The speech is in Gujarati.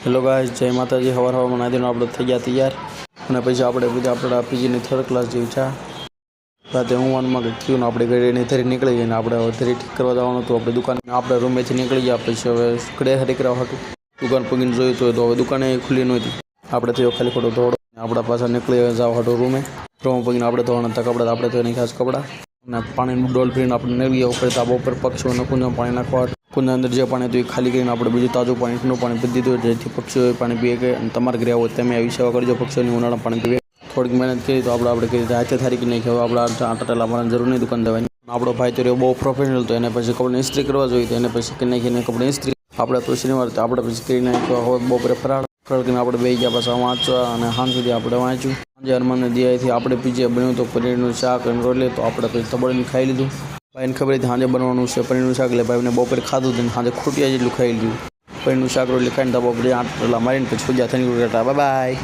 હેલો ગાઈસ, જય માતાજી। હવાર હવારમાં નાદીનો આપણે થઈ ગયા તૈયાર અને પછી આપણે બીજા આપણા પીજીની થર્ડ ક્લાસ જેવી છે રાતે ઊંઘવામાં કંઈક થયું ને આપણે ઘરે ધરી નીકળી ગઈ ને આપણે હવે ધરી ઠીક કરવા જવાનું હતું આપણે દુકાને। આપણે રૂમેથી નીકળી ગયા પછી હવે ઘરે હરી કરવા હતું દુકાન પગીને જોયું તો હવે દુકાને ખુલ્લી નહોતી। આપણે થયો ખાલી ખોટો દોડો આપણા પાછા નીકળી જવા હતું રૂમે પગીને આપણે ધોવાના હતા કપડાં આપણે તો નહીં ખાસ કપડાં અને પાણીનું ડોલ ભરીને આપણે નીકળી ગયા ઉપર તાબા ઉપર પક્ષીઓને કુંજમાં પાણી નાખવા કુંજના અંદર જે પાણી હતું એ ખાલી કરીને આપણે બીજું તાજું પાણી ઠંડુ પાણી પી દીધું જેથી પક્ષીઓ પાણી પીએ કે અને તમારે ઘરે આવો તમે આવી સેવા કરજો પક્ષીઓની ઉનાળા પાણી પીવે। થોડીક મહેનત કરી તો આપણે કરી હાથે થારી નહીં કે આપણે આટા અમારા જરૂર નહીં દુકાન દેવાની। આપણો ભાઈ તો બહુ પ્રોફેશનલ તો એને પછી કપડાં ઇસ્ત્રી કરવા જોઈએ તો એને પછી કે નાખીને કપડાં ઇસ્ત્રી આપણે તો શનિવાર તો આપણે પછી કરી નાખ્યો હવે બપોરે ફરાળ કરીને આપણે બે ગયા પાછા વાંચવા અને સાંજ સુધી આપણે વાંચ્યું। સાંજે હનુમાનને દિયાથી આપણે પીજે બન્યું તો પનીરનું શાક અને રોટલી તો આપણે પછી તબડીને ખાઈ લીધું। ભાઈને ખબર હતી સાંજે બનવાનું છે પનીરનું શાક એટલે ભાઈને બપોરે ખાધું હતું સાંજે ખૂટિયા જેટલું ખાઈ લીધું। પનીરનું શાક રોટલી ખાઈને તબા પર 8 મારીને પછી પૂજા થઈને બાય બાય।